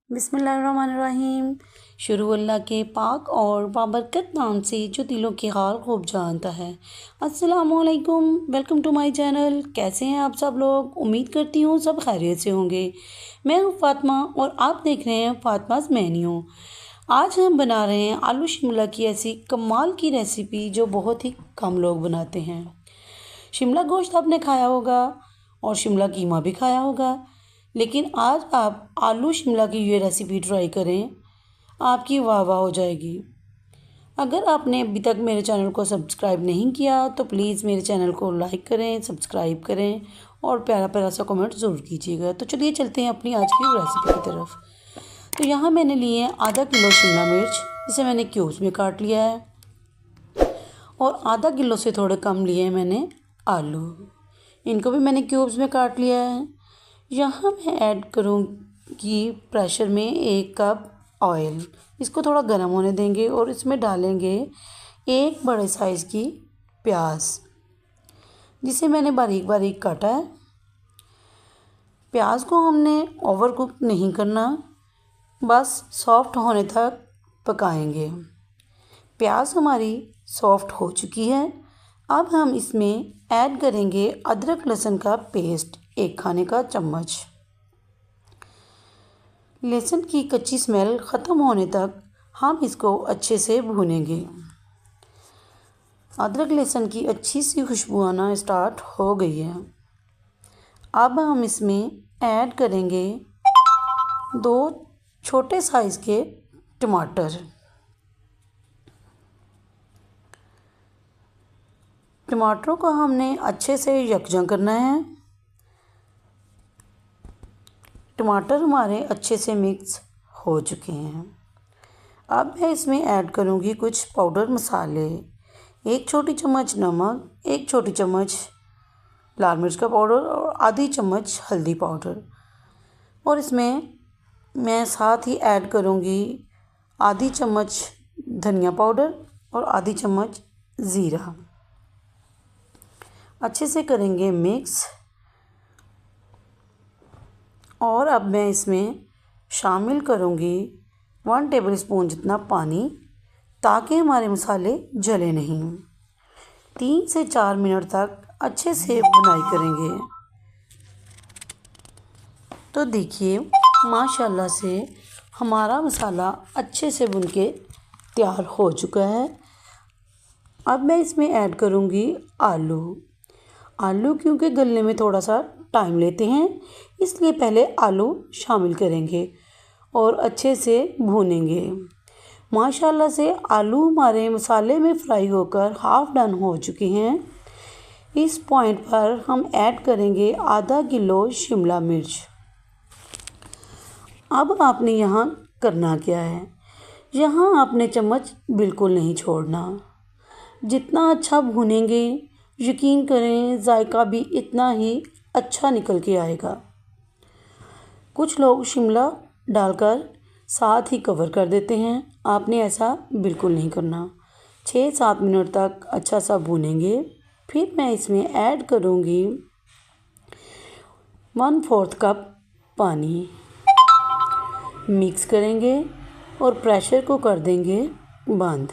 बिस्मिल्लाहिर्रहमानिर्रहीम। शुरू अल्लाह के पाक और बाबरकत नाम से जो दिलों के हाल खूब जानता है। अस्सलामुअलैकुम, वेलकम टू माय चैनल। कैसे हैं आप सब लोग? उम्मीद करती हूँ सब खैरियत से होंगे। मैं हूँ फातिमा और आप देख रहे हैं फातिमाज़ मेन्यू। आज हम बना रहे हैं आलू शिमला की ऐसी कमाल की रेसिपी जो बहुत ही कम लोग बनाते हैं। शिमला गोश्त आपने खाया होगा और शिमला कीमा भी खाया होगा, लेकिन आज आप आलू शिमला की ये रेसिपी ट्राई करें, आपकी वाह वाह हो जाएगी। अगर आपने अभी तक मेरे चैनल को सब्सक्राइब नहीं किया तो प्लीज़ मेरे चैनल को लाइक करें, सब्सक्राइब करें और प्यारा प्यारा सा कमेंट ज़रूर कीजिएगा। तो चलिए चलते हैं अपनी आज की रेसिपी की तरफ। तो यहाँ मैंने लिए हैं आधा किलो शिमला मिर्च, जिसे मैंने क्यूब्स में काट लिया है, और आधा किलो से थोड़े कम लिए हैं मैंने आलू, इनको भी मैंने क्यूब्स में काट लिया है। यहाँ मैं ऐड करूँगी प्रेशर में 1 कप ऑयल। इसको थोड़ा गर्म होने देंगे और इसमें डालेंगे एक बड़े साइज़ की प्याज, जिसे मैंने बारीक बारीक काटा है। प्याज को हमने ओवर कुक नहीं करना, बस सॉफ्ट होने तक पकाएंगे। प्याज हमारी सॉफ्ट हो चुकी है। अब हम इसमें ऐड करेंगे अदरक लहसुन का पेस्ट, 1 खाने का चम्मच। लहसुन की कच्ची स्मेल ख़त्म होने तक हम इसको अच्छे से भूनेंगे। अदरक लहसुन की अच्छी सी खुशबू आना स्टार्ट हो गई है। अब हम इसमें ऐड करेंगे 2 छोटे साइज़ के टमाटर। टमाटरों को हमने अच्छे से यकजा करना है। टमाटर हमारे अच्छे से मिक्स हो चुके हैं। अब मैं इसमें ऐड करूँगी कुछ पाउडर मसाले। 1 छोटी चम्मच नमक, 1 छोटी चम्मच लाल मिर्च का पाउडर और आधी चम्मच हल्दी पाउडर। और इसमें मैं साथ ही ऐड करूँगी आधी चम्मच धनिया पाउडर और आधी चम्मच ज़ीरा। अच्छे से करेंगे मिक्स। और अब मैं इसमें शामिल करूँगी 1 टेबलस्पून जितना पानी, ताकि हमारे मसाले जले नहीं। 3 से 4 मिनट तक अच्छे से भुनाई करेंगे। तो देखिए माशाल्लाह से हमारा मसाला अच्छे से भुन के तैयार हो चुका है। अब मैं इसमें ऐड करूँगी आलू। आलू क्योंकि गलने में थोड़ा सा टाइम लेते हैं, इसलिए पहले आलू शामिल करेंगे और अच्छे से भूनेंगे। माशाल्लाह से आलू हमारे मसाले में फ्राई होकर हाफ़ डन हो चुके हैं। इस पॉइंट पर हम ऐड करेंगे आधा किलो शिमला मिर्च। अब आपने यहाँ करना क्या है, यहाँ आपने चम्मच बिल्कुल नहीं छोड़ना। जितना अच्छा भूनेंगे, यकीन करें जायका भी इतना ही अच्छा निकल के आएगा। कुछ लोग शिमला डालकर साथ ही कवर कर देते हैं, आपने ऐसा बिल्कुल नहीं करना। 6-7 मिनट तक अच्छा सा भूनेंगे। फिर मैं इसमें ऐड करूँगी 1/4 कप पानी। मिक्स करेंगे और प्रेशर को कर देंगे बंद।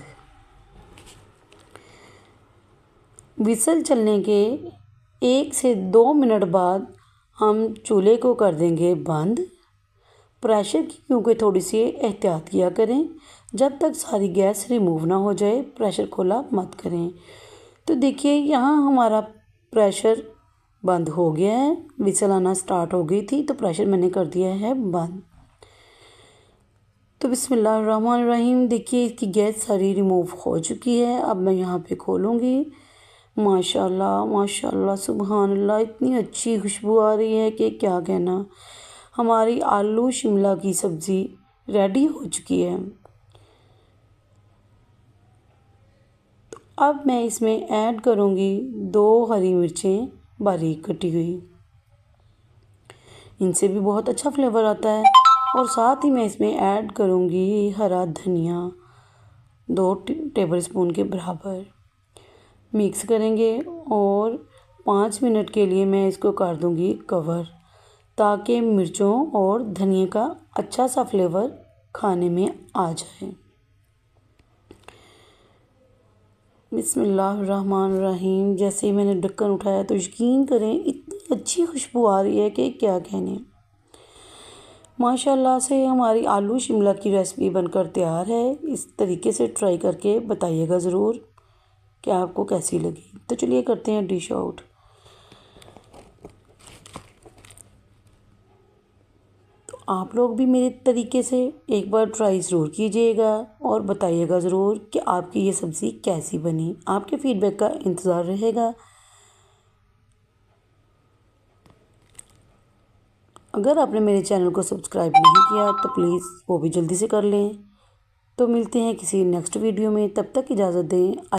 विसल चलने के 1 से 2 मिनट बाद हम चूल्हे को कर देंगे बंद। प्रेशर की क्योंकि थोड़ी सी एहतियात किया करें, जब तक सारी गैस रिमूव ना हो जाए प्रेशर खोला मत करें। तो देखिए यहाँ हमारा प्रेशर बंद हो गया है, विसल आना स्टार्ट हो गई थी तो प्रेशर मैंने कर दिया है बंद। तो बिस्मिल्लाहिर्रहमानिर्रहीम, देखिए इसकी गैस सारी रिमूव हो चुकी है। अब मैं यहाँ पे खोलूँगी। माशाल्लाह माशाल्लाह सुभान अल्लाह, इतनी अच्छी खुशबू आ रही है कि क्या कहना। हमारी आलू शिमला की सब्ज़ी रेडी हो चुकी है। तो अब मैं इसमें ऐड करूँगी 2 हरी मिर्चें बारीक कटी हुई, इनसे भी बहुत अच्छा फ्लेवर आता है। और साथ ही मैं इसमें ऐड करूँगी हरा धनिया 2 टेबलस्पून के बराबर। मिक्स करेंगे और 5 मिनट के लिए मैं इसको कर दूँगी कवर, ताकि मिर्चों और धनिया का अच्छा सा फ्लेवर खाने में आ जाए। बिस्मिल्लाहिर्रहमानिर्रहीम। जैसे ही मैंने ढक्कन उठाया तो यकीन करें इतनी अच्छी खुशबू आ रही है कि क्या कहने। माशाल्लाह से हमारी आलू शिमला की रेसिपी बनकर तैयार है। इस तरीके से ट्राई करके बताइएगा ज़रूर कि आपको कैसी लगी। तो चलिए करते हैं डिश आउट। तो आप लोग भी मेरे तरीके से एक बार ट्राई ज़रूर कीजिएगा और बताइएगा ज़रूर कि आपकी ये सब्ज़ी कैसी बनी। आपके फीडबैक का इंतज़ार रहेगा। अगर आपने मेरे चैनल को सब्सक्राइब नहीं किया तो प्लीज़ वो भी जल्दी से कर लें। तो मिलते हैं किसी नेक्स्ट वीडियो में, तब तक इजाज़त दें।